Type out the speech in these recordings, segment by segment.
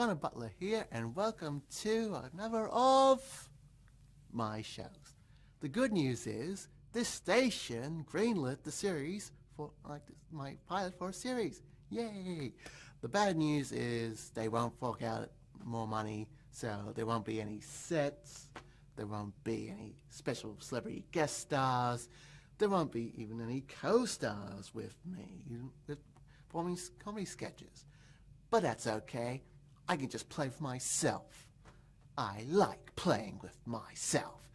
Connor Butler here, and welcome to another of my shows. The good news is this station greenlit the series for my pilot for a series. Yay! The bad news is they won't fork out more money, so there won't be any sets, there won't be any special celebrity guest stars, there won't be even any co-stars with me, performing comedy sketches. But that's okay. I can just play with myself. I like playing with myself.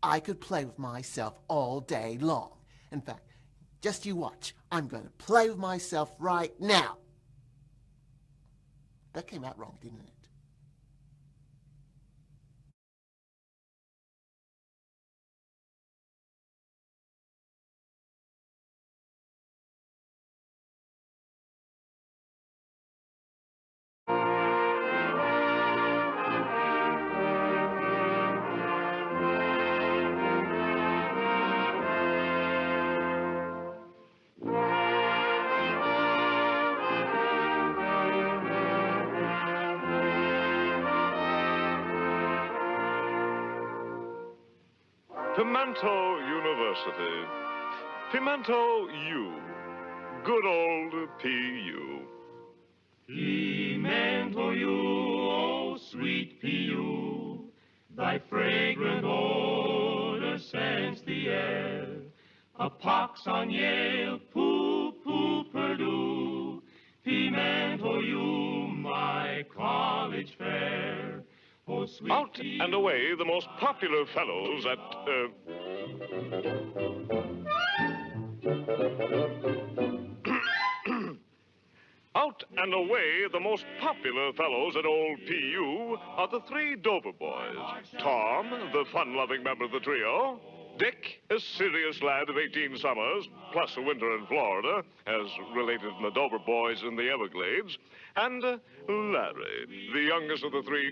I could play with myself all day long. In fact, just you watch. I'm going to play with myself right now. That came out wrong, didn't it? Pimento University. Pimento U. Good old P.U. Pimento U, oh sweet P.U., thy fragrant odor scents the air. A pox on Yale, poo-poo Purdue, Pimento U, my college fair. Oh, sweet Out and away the most popular fellows at, Out and away the most popular fellows at old P.U. are the three Dover boys. Tom, the fun-loving member of the trio. Dick, a serious lad of 18 summers, plus a winter in Florida, as related in the Dover boys in the Everglades. And Larry, the youngest of the three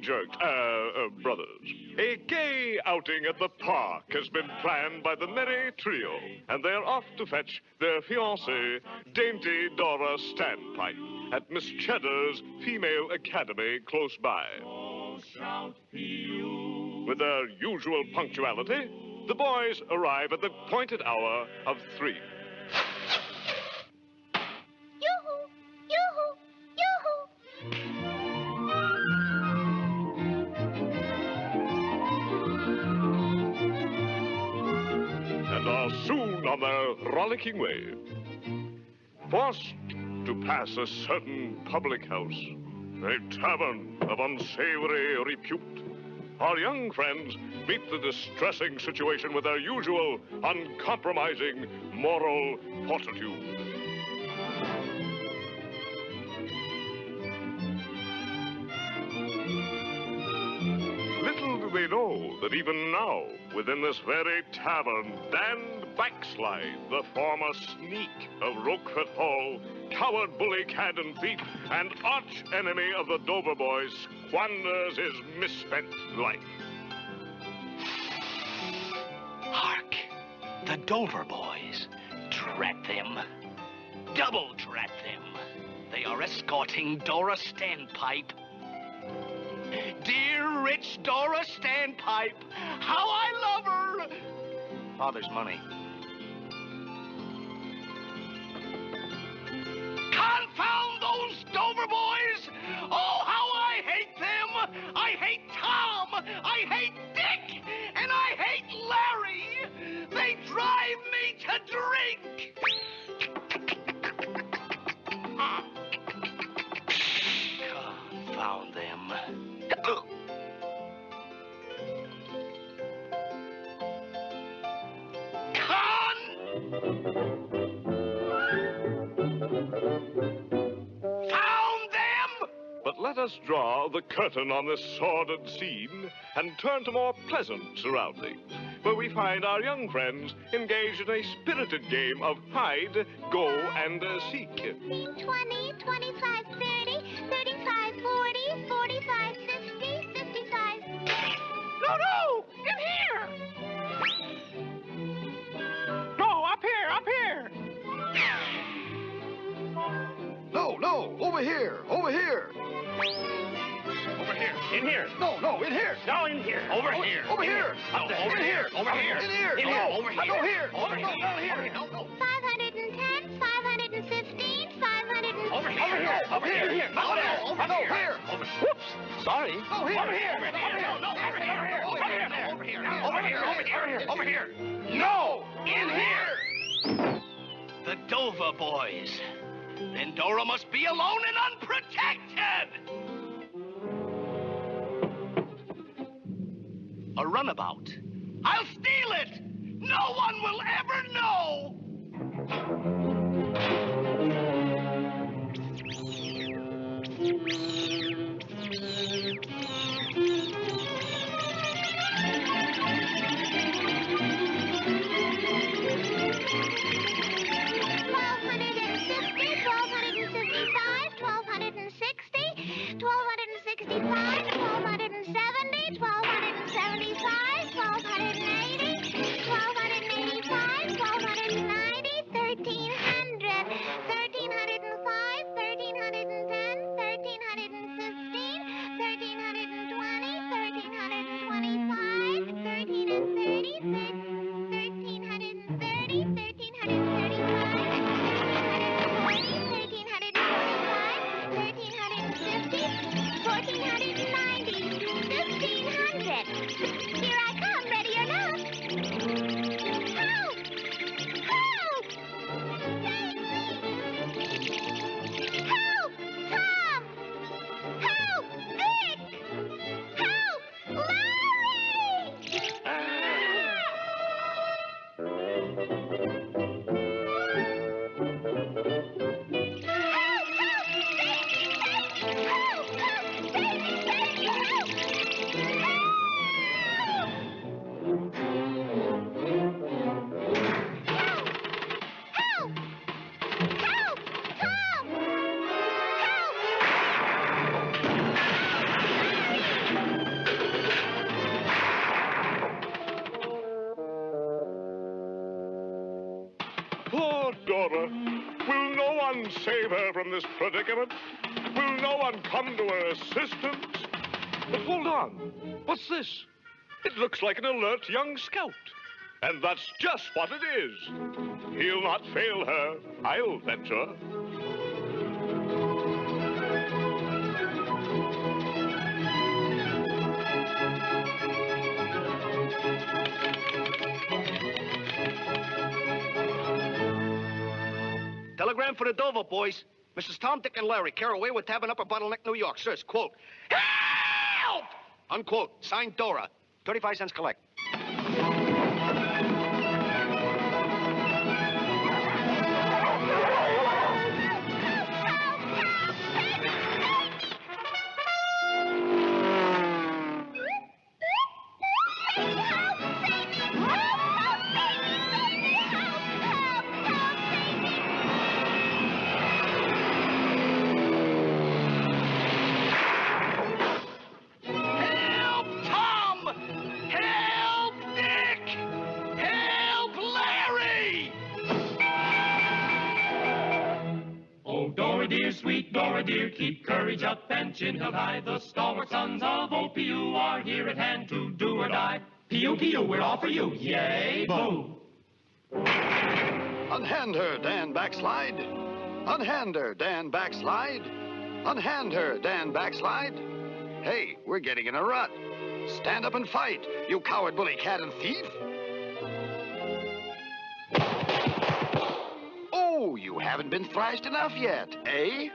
brothers. A gay outing at the park has been planned by the merry trio, and they're off to fetch their fiancée, dainty Dora Standpipe, at Miss Cheddar's Female Academy close by. With their usual punctuality, the boys arrive at the appointed hour of 3. Yoo-hoo! Yoo-hoo! And are soon on their rollicking way. Forced to pass a certain public house, a tavern of unsavory repute, our young friends meet the distressing situation with their usual uncompromising moral fortitude. Little do they know that even now, within this very tavern, Dan Backslide, the former sneak of Roquefort Hall, coward, bully, cad, and thief, and arch enemy of the Dover boys, squanders his misspent life. Hark! The Dover boys. Drat them. Double drat them. They are escorting Dora Standpipe. Dear rich Dora Standpipe, how I love her! Father's money. Confound those Dover boys! Oh, how I hate them! I hate Tom! I hate Dick! And I hate Larry! They drive me to drink! Confound them. But let us draw the curtain on this sordid scene and turn to more pleasant surroundings, where we find our young friends engaged in a spirited game of hide, go, and seek. 20, 25, 30, 35, 40, 45, 50, 55. No! In here! No, up here! No, over here! In here. No, in here. No, in here. Over here. Over here. No, over here. Over here. In here. In here. Over here. I go here. Over here. Down here. No. 510, 515, 500. Over here. Over here. In here. No, Over here. over here. Over. Whoops. Sorry. No, here. Over here. Over here. Over here. Over here. No, in here. The Dover boys. Then Dora must be alone and unprotected. A runabout. I'll steal it. No one will ever know. Poor Dora. Will no one save her from this predicament? Will no one come to her assistance? But hold on. What's this? It looks like an alert young scout. And that's just what it is. He'll not fail her, I'll venture. Telegram for the Dover boys. Mrs. Tom, Dick, and Larry, Caraway with Tavern Upper Bottleneck, New York. Says, quote, help! Unquote. Signed Dora. 35 cents collect. Help, Tom! Help, Dick! Help, Larry! Oh, Dora dear, sweet Dora dear, keep courage up and chin held high. The stalwart sons of OPU are here at hand to do or die. P.U., P.U., we're all for you. Yay, boo! Unhand her, Dan Backslide. Unhand her, Dan Backslide. Unhand her, Dan Backslide. Hey, we're getting in a rut. Stand up and fight, you coward, bully, cat, and thief. Oh, you haven't been thrashed enough yet, eh?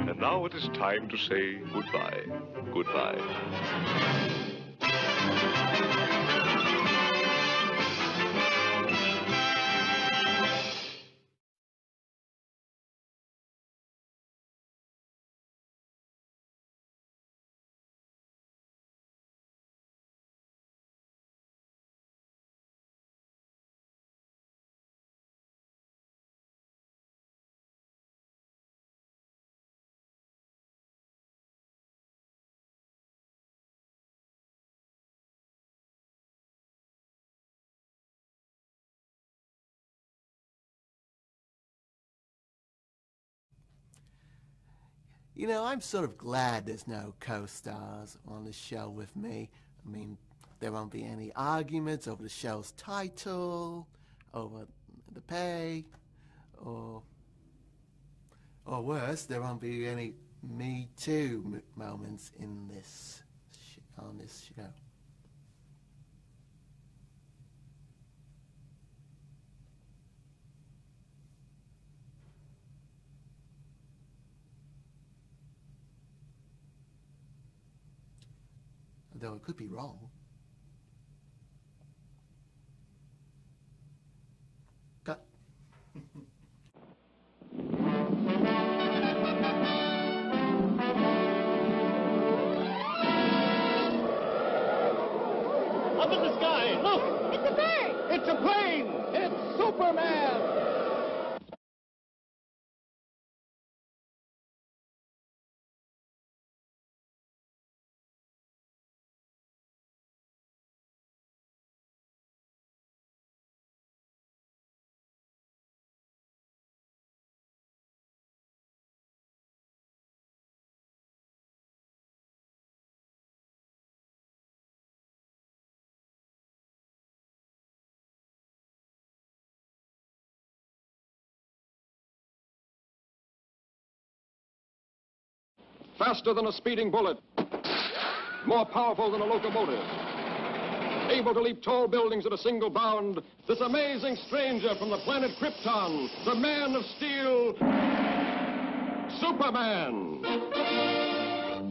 And now it is time to say goodbye. Goodbye. You know, I'm sort of glad there's no co-stars on the show with me. I mean, there won't be any arguments over the show's title, over the pay, or worse, there won't be any Me Too moments in this on this show. Though it could be wrong. Cut. Up in the sky, look! It's a bird! It's a plane! It's Superman! Faster than a speeding bullet, more powerful than a locomotive, able to leap tall buildings at a single bound, this amazing stranger from the planet Krypton, the Man of Steel, Superman.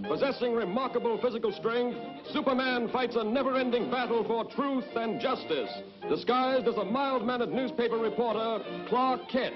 Possessing remarkable physical strength, Superman fights a never-ending battle for truth and justice, disguised as a mild-mannered newspaper reporter, Clark Kent.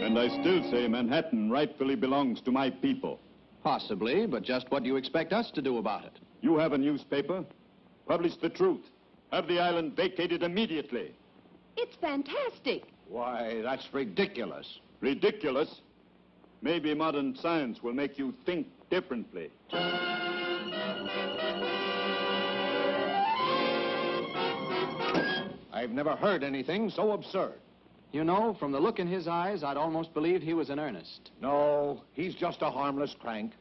And I still say Manhattan rightfully belongs to my people. Possibly, but just what do you expect us to do about it? You have a newspaper. Publish the truth. Have the island vacated immediately. It's fantastic. Why, that's ridiculous. Ridiculous? Maybe modern science will make you think differently. I've never heard anything so absurd. You know, from the look in his eyes, I'd almost believe he was in earnest. No, he's just a harmless crank.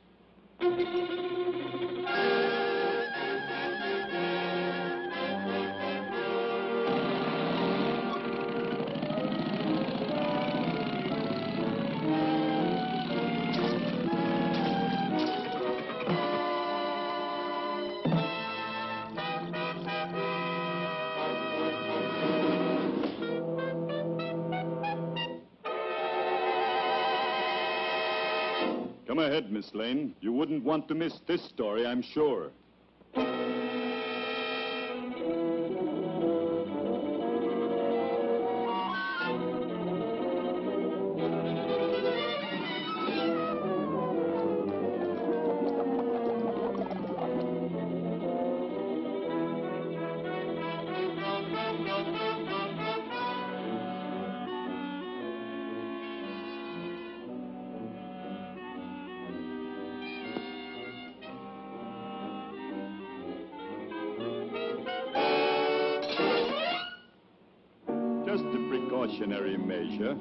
Come ahead, Miss Lane. You wouldn't want to miss this story, I'm sure. precautionary measure.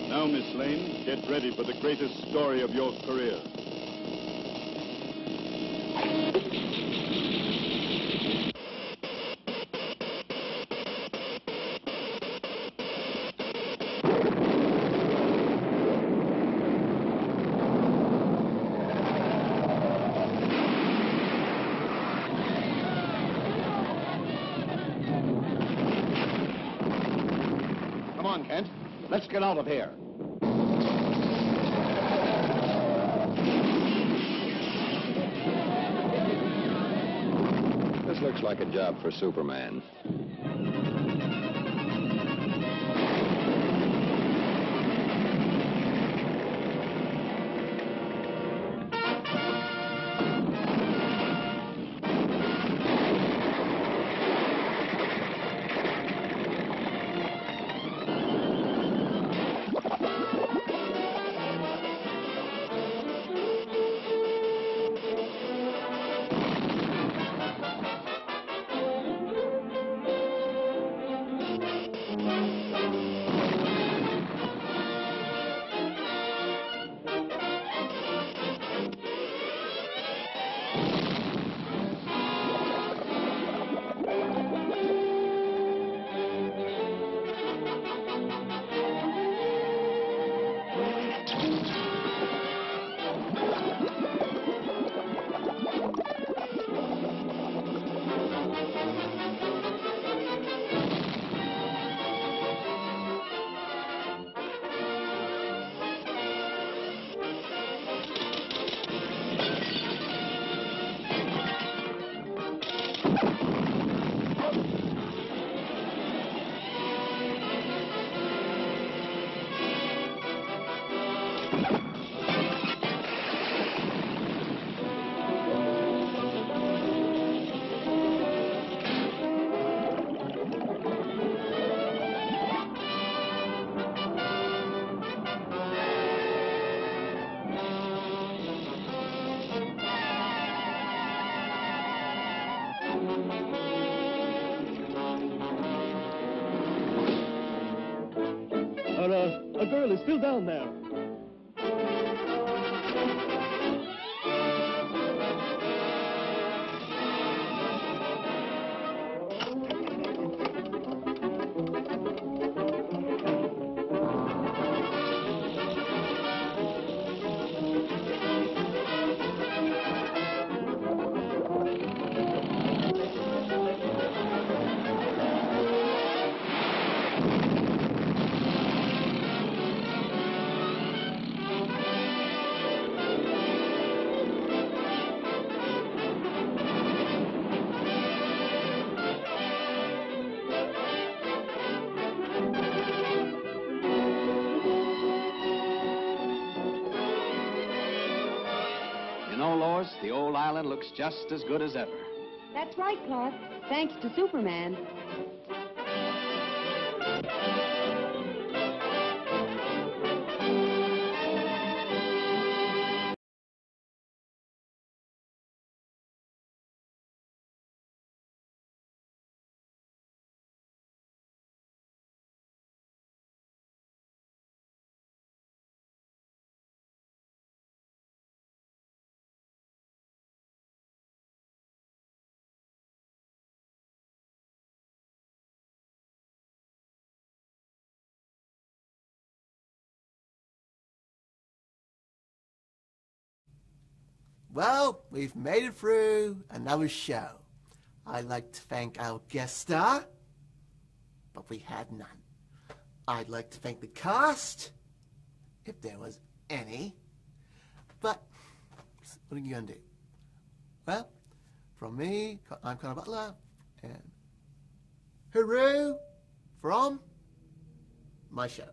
Now, Miss Lane, get ready for the greatest story of your career. Come on, Kent. Let's get out of here. This looks like a job for Superman. A girl is still down there. The old island looks just as good as ever. That's right, Clark. Thanks to Superman. Well, we've made it through another show. I'd like to thank our guest star, but we had none. I'd like to thank the cast, if there was any, but what are you gonna do? Well, from me, I'm Connor Butler, and hooray from my show.